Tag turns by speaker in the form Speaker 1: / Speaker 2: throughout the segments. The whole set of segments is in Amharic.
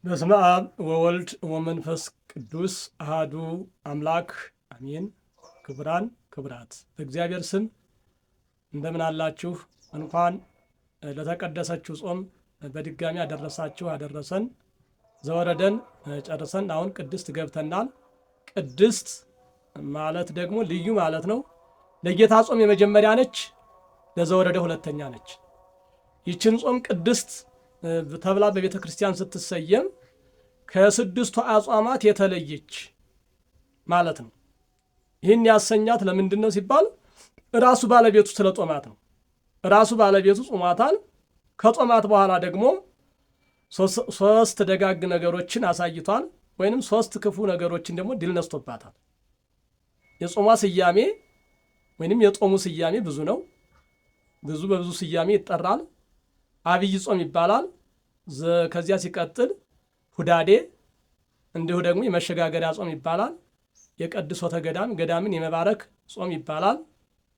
Speaker 1: በስመ አብ ወወልድ ወመንፈስ ቅዱስ አሃዱ አምላክ አሜን። ክቡራን ክቡራት በእግዚአብሔር ስም እንደምን አላችሁ? እንኳን ለተቀደሰችው ጾም በድጋሚ አደረሳችሁ አደረሰን። ዘወረደን ጨርሰን አሁን ቅድስት ገብተናል። ቅድስት ማለት ደግሞ ልዩ ማለት ነው። ለጌታ ጾም የመጀመሪያ ነች፣ ለዘወረደ ሁለተኛ ነች። ይችን ጾም ቅድስት ተብላ በቤተ ክርስቲያን ስትሰየም ከስድስቱ አጽዋማት የተለየች ማለት ነው። ይህን ያሰኛት ለምንድን ነው ሲባል ራሱ ባለቤቱ ስለ ጾማት ነው። ራሱ ባለቤቱ ጾማታል። ከጾማት በኋላ ደግሞ ሶስት ደጋግ ነገሮችን አሳይቷል፣ ወይንም ሶስት ክፉ ነገሮችን ደግሞ ድል ነስቶባታል። የጾሟ ስያሜ ወይንም የጾሙ ስያሜ ብዙ ነው። በብዙ ስያሜ ይጠራል። አብይ ጾም ይባላል። ከዚያ ሲቀጥል ሁዳዴ፣ እንዲሁ ደግሞ የመሸጋገሪያ ጾም ይባላል። የቀድሶተ ገዳም ገዳምን የመባረክ ጾም ይባላል።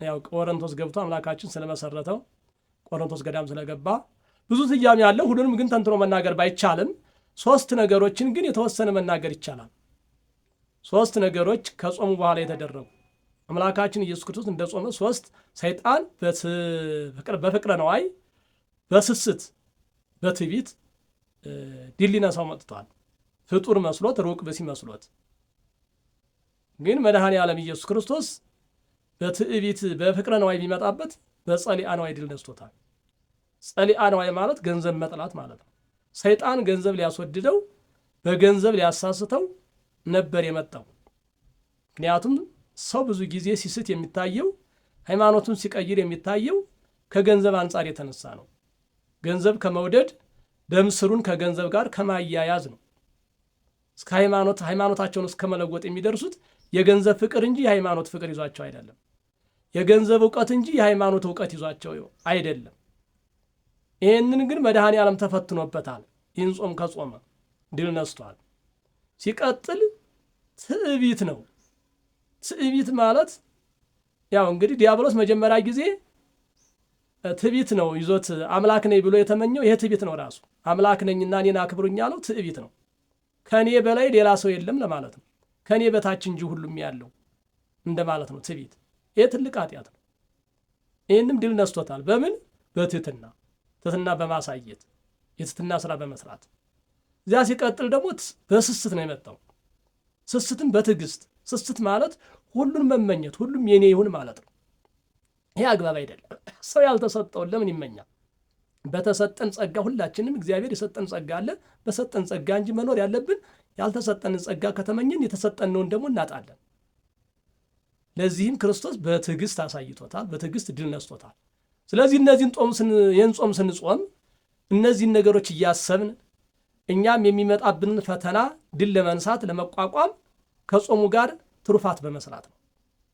Speaker 1: ያው ቆሮንቶስ ገብቶ አምላካችን ስለመሰረተው ቆሮንቶስ ገዳም ስለገባ ብዙ ስያሜ ያለው፣ ሁሉንም ግን ተንትኖ መናገር ባይቻልም ሶስት ነገሮችን ግን የተወሰነ መናገር ይቻላል። ሶስት ነገሮች ከጾሙ በኋላ የተደረጉ አምላካችን ኢየሱስ ክርስቶስ እንደ ጾመ ሶስት ሰይጣን በፍቅረ ነዋይ በስስት በትዕቢት ድል ሊነሳው መጥቷል። ፍጡር መስሎት ሩቅ ብእሲ መስሎት፣ ግን መድኃኔ ዓለም ኢየሱስ ክርስቶስ በትዕቢት በፍቅረ ነዋይ ቢመጣበት በጸሊአ ነዋይ ድል ነስቶታል። ጸሊአ ነዋይ ማለት ገንዘብ መጥላት ማለት ነው። ሰይጣን ገንዘብ ሊያስወድደው በገንዘብ ሊያሳስተው ነበር የመጣው። ምክንያቱም ሰው ብዙ ጊዜ ሲስት የሚታየው ሃይማኖቱን ሲቀይር የሚታየው ከገንዘብ አንጻር የተነሳ ነው። ገንዘብ ከመውደድ ደም ስሩን ከገንዘብ ጋር ከማያያዝ ነው። እስከ ሃይማኖታቸውን እስከ መለወጥ የሚደርሱት የገንዘብ ፍቅር እንጂ የሃይማኖት ፍቅር ይዟቸው አይደለም። የገንዘብ እውቀት እንጂ የሃይማኖት እውቀት ይዟቸው አይደለም። ይህንን ግን መድኃኔ ዓለም ተፈትኖበታል። ይህን ጾም ከጾመ ድል ነስቷል። ሲቀጥል ትዕቢት ነው። ትዕቢት ማለት ያው እንግዲህ ዲያብሎስ መጀመሪያ ጊዜ ትዕቢት ነው ይዞት አምላክ ነኝ ብሎ የተመኘው። ይሄ ትዕቢት ነው ራሱ። አምላክ ነኝና እኔን አክብሩኝ ያለው ትዕቢት ነው። ከኔ በላይ ሌላ ሰው የለም ለማለት ነው። ከኔ በታች እንጂ ሁሉም ያለው እንደማለት ነው ትዕቢት። ይሄ ትልቅ ኃጢአት ነው። ይህንም ድል ነስቶታል። በምን? በትህትና ትህትና በማሳየት የትህትና ስራ በመስራት። እዚያ ሲቀጥል ደግሞ በስስት ነው የመጣው። ስስትም በትዕግስት። ስስት ማለት ሁሉን መመኘት፣ ሁሉም የኔ ይሁን ማለት ነው። ይሄ አግባብ አይደለም። ሰው ያልተሰጠውን ለምን ይመኛል? በተሰጠን ጸጋ ሁላችንም እግዚአብሔር የሰጠን ጸጋ አለ። በሰጠን ጸጋ እንጂ መኖር ያለብን ያልተሰጠንን ጸጋ ከተመኘን የተሰጠነውን ደግሞ እናጣለን። ለዚህም ክርስቶስ በትዕግስት አሳይቶታል፣ በትዕግስት ድል ነስቶታል። ስለዚህ ይህን ጾም ስንጾም እነዚህን ነገሮች እያሰብን እኛም የሚመጣብንን ፈተና ድል ለመንሳት ለመቋቋም ከጾሙ ጋር ትሩፋት በመስራት ነው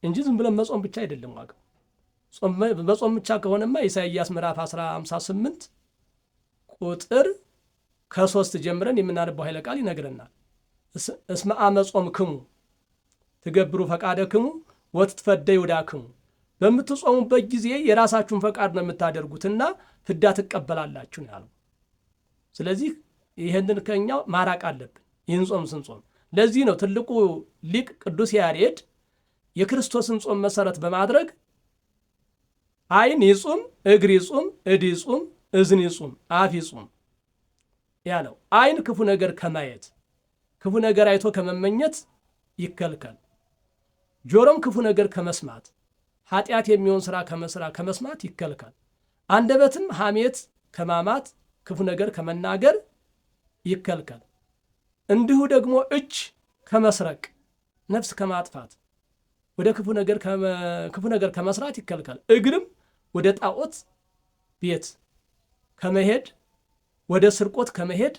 Speaker 1: እንጂ ዝም ብለን መጾም ብቻ አይደለም ዋጋው። በጾም ብቻ ከሆነማ ኢሳይያስ ምዕራፍ 58 ቁጥር 3 ጀምረን የምናነባው ኃይለ ቃል ይነግረናል። እስመ አመ ጾምክሙ ትገብሩ ፈቃደክሙ ወትትፈደዩ ዳክሙ። በምትጾሙበት ጊዜ የራሳችሁን ፈቃድ ነው የምታደርጉትና ፍዳ ትቀበላላችሁ ነው ያለው። ስለዚህ ይህንን ከኛ ማራቅ አለብን ይህን ጾም ስንጾም። ለዚህ ነው ትልቁ ሊቅ ቅዱስ ያሬድ የክርስቶስን ጾም መሰረት በማድረግ ዓይን ይጹም፣ እግር ይጹም፣ እድ ይጹም፣ እዝን ይጹም፣ አፍ ይጹም ያለው። ዓይን ክፉ ነገር ከማየት ክፉ ነገር አይቶ ከመመኘት ይከልከል። ጆሮም ክፉ ነገር ከመስማት ኃጢአት የሚሆን ሥራ ከመስማት ይከልከል። አንደበትም ሐሜት ከማማት ክፉ ነገር ከመናገር ይከልከል። እንዲሁ ደግሞ እጅ ከመስረቅ ነፍስ ከማጥፋት ወደ ክፉ ነገር ከመስራት ይከልከል። እግርም ወደ ጣዖት ቤት ከመሄድ ወደ ስርቆት ከመሄድ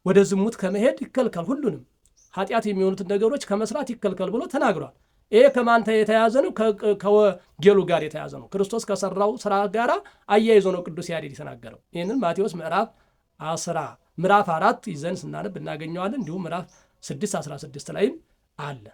Speaker 1: ወደ ዝሙት ከመሄድ ይከልከል። ሁሉንም ኃጢአት የሚሆኑትን ነገሮች ከመስራት ይከልከል ብሎ ተናግሯል። ይሄ ከማንተ የተያዘ ነው? ከወንጌሉ ጋር የተያዘ ነው። ክርስቶስ ከሰራው ስራ ጋር አያይዞ ነው ቅዱስ ያሬድ የተናገረው። ይህንን ማቴዎስ ምዕራፍ 4 ይዘን ስናነብ እናገኘዋለን። እንዲሁም ምዕራፍ 6:16 ላይም አለ።